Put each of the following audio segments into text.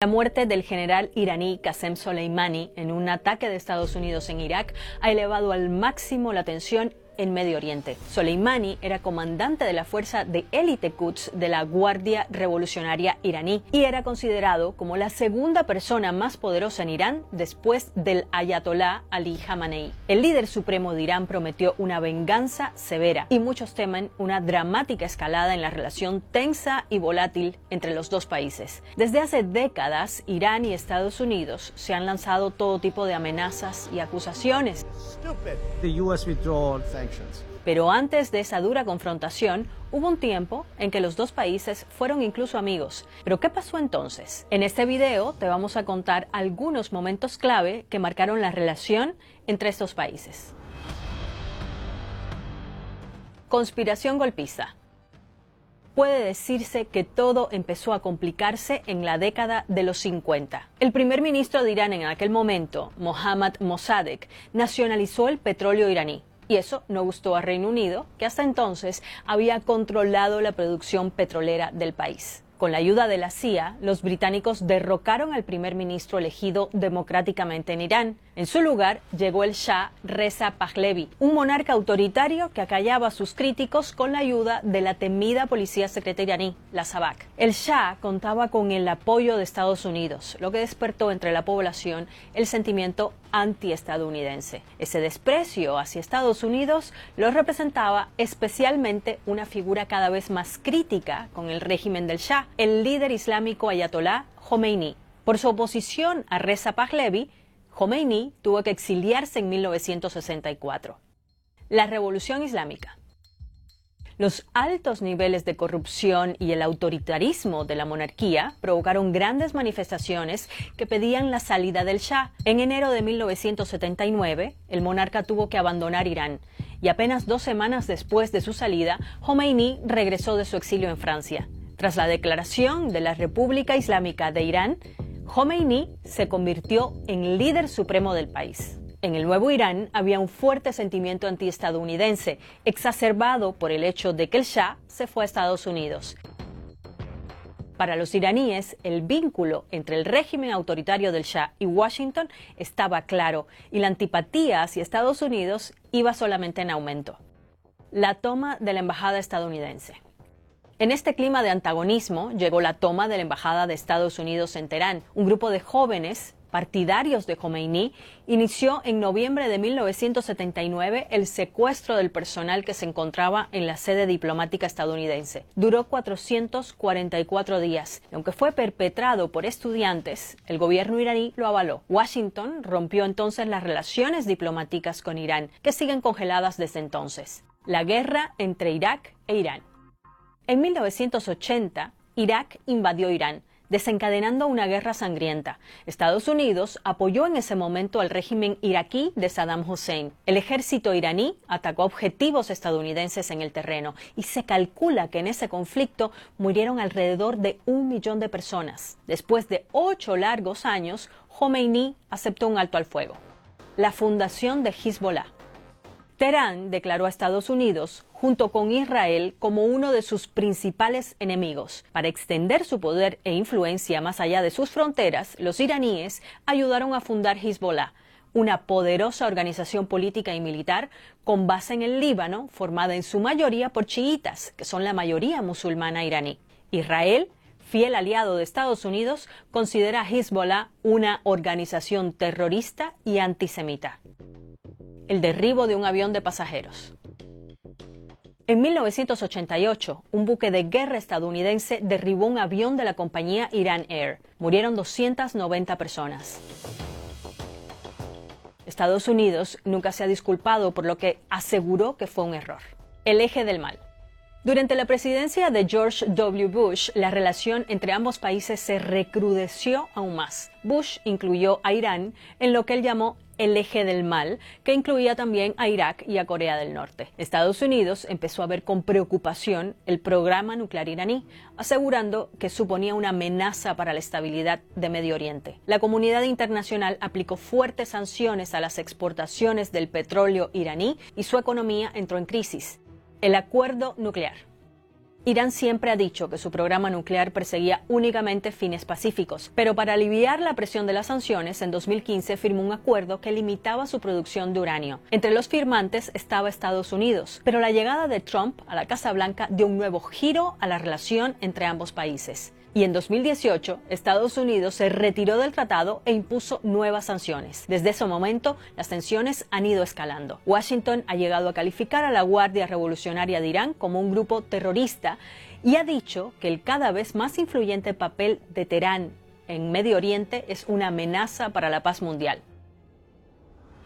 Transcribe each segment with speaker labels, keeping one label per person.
Speaker 1: La muerte del general iraní Qasem Soleimani en un ataque de Estados Unidos en Irak ha elevado al máximo la tensión en Medio Oriente. Soleimani era comandante de la fuerza de élite Quds de la Guardia Revolucionaria iraní y era considerado como la segunda persona más poderosa en Irán después del Ayatolá Ali Khamenei. El líder supremo de Irán prometió una venganza severa y muchos temen una dramática escalada en la relación tensa y volátil entre los dos países. Desde hace décadas, Irán y Estados Unidos se han lanzado todo tipo de amenazas y acusaciones. Pero antes de esa dura confrontación, hubo un tiempo en que los dos países fueron incluso amigos. ¿Pero qué pasó entonces? En este video te vamos a contar algunos momentos clave que marcaron la relación entre estos países. Conspiración golpista. Puede decirse que todo empezó a complicarse en la década de los 50. El primer ministro de Irán en aquel momento, Mohammad Mossadegh, nacionalizó el petróleo iraní. Y eso no gustó a Reino Unido, que hasta entonces había controlado la producción petrolera del país. Con la ayuda de la CIA, los británicos derrocaron al primer ministro elegido democráticamente en Irán. En su lugar llegó el Shah Reza Pahlavi, un monarca autoritario que acallaba a sus críticos con la ayuda de la temida policía secreta iraní, la Savak. El Shah contaba con el apoyo de Estados Unidos, lo que despertó entre la población el sentimiento antiestadounidense. Ese desprecio hacia Estados Unidos lo representaba especialmente una figura cada vez más crítica con el régimen del Shah, el líder islámico Ayatolá Jomeini. Por su oposición a Reza Pahlavi, Jomeini tuvo que exiliarse en 1964. La Revolución Islámica. Los altos niveles de corrupción y el autoritarismo de la monarquía provocaron grandes manifestaciones que pedían la salida del Shah. En enero de 1979, el monarca tuvo que abandonar Irán y apenas 2 semanas después de su salida, Jomeini regresó de su exilio en Francia. Tras la declaración de la República Islámica de Irán, Jomeini se convirtió en líder supremo del país. En el nuevo Irán había un fuerte sentimiento antiestadounidense, exacerbado por el hecho de que el Shah se fue a Estados Unidos. Para los iraníes, el vínculo entre el régimen autoritario del Shah y Washington estaba claro, y la antipatía hacia Estados Unidos iba solamente en aumento. La toma de la embajada estadounidense. En este clima de antagonismo llegó la toma de la embajada de Estados Unidos en Teherán. Un grupo de jóvenes partidarios de Jomeini inició en noviembre de 1979 el secuestro del personal que se encontraba en la sede diplomática estadounidense. Duró 444 días. Y aunque fue perpetrado por estudiantes, el gobierno iraní lo avaló. Washington rompió entonces las relaciones diplomáticas con Irán, que siguen congeladas desde entonces. La guerra entre Irak e Irán. En 1980, Irak invadió Irán, desencadenando una guerra sangrienta. Estados Unidos apoyó en ese momento al régimen iraquí de Saddam Hussein. El ejército iraní atacó objetivos estadounidenses en el terreno y se calcula que en ese conflicto murieron alrededor de 1 millón de personas. Después de 8 largos años, Jomeini aceptó un alto al fuego. La fundación de Hezbollah. Teherán declaró a Estados Unidos, junto con Israel, como uno de sus principales enemigos. Para extender su poder e influencia más allá de sus fronteras, los iraníes ayudaron a fundar Hezbollah, una poderosa organización política y militar con base en el Líbano, formada en su mayoría por chiitas, que son la mayoría musulmana iraní. Israel, fiel aliado de Estados Unidos, considera a Hezbollah una organización terrorista y antisemita. El derribo de un avión de pasajeros. En 1988, un buque de guerra estadounidense derribó un avión de la compañía Iran Air. Murieron 290 personas. Estados Unidos nunca se ha disculpado por lo que aseguró que fue un error. El eje del mal. Durante la presidencia de George W. Bush, la relación entre ambos países se recrudeció aún más. Bush incluyó a Irán en lo que él llamó el eje del mal, que incluía también a Irak y a Corea del Norte. Estados Unidos empezó a ver con preocupación el programa nuclear iraní, asegurando que suponía una amenaza para la estabilidad de Medio Oriente. La comunidad internacional aplicó fuertes sanciones a las exportaciones del petróleo iraní y su economía entró en crisis. El acuerdo nuclear. Irán siempre ha dicho que su programa nuclear perseguía únicamente fines pacíficos, pero para aliviar la presión de las sanciones, en 2015 firmó un acuerdo que limitaba su producción de uranio. Entre los firmantes estaba Estados Unidos, pero la llegada de Trump a la Casa Blanca dio un nuevo giro a la relación entre ambos países. Y en 2018, Estados Unidos se retiró del tratado e impuso nuevas sanciones. Desde ese momento, las tensiones han ido escalando. Washington ha llegado a calificar a la Guardia Revolucionaria de Irán como un grupo terrorista y ha dicho que el cada vez más influyente papel de Teherán en Medio Oriente es una amenaza para la paz mundial.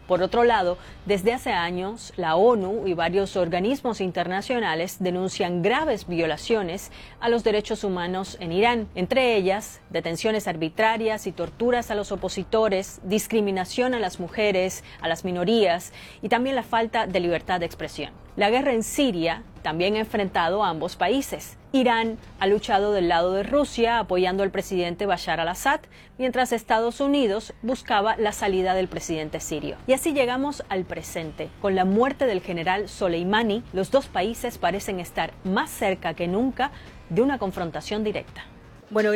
Speaker 1: Por otro lado, desde hace años, la ONU y varios organismos internacionales denuncian graves violaciones a los derechos humanos en Irán, entre ellas detenciones arbitrarias y torturas a los opositores, discriminación a las mujeres, a las minorías y también la falta de libertad de expresión. La guerra en Siria también ha enfrentado a ambos países. Irán ha luchado del lado de Rusia apoyando al presidente Bashar al-Assad, mientras Estados Unidos buscaba la salida del presidente sirio. Y así llegamos al presente. Con la muerte del general Soleimani, los dos países parecen estar más cerca que nunca de una confrontación directa. Bueno,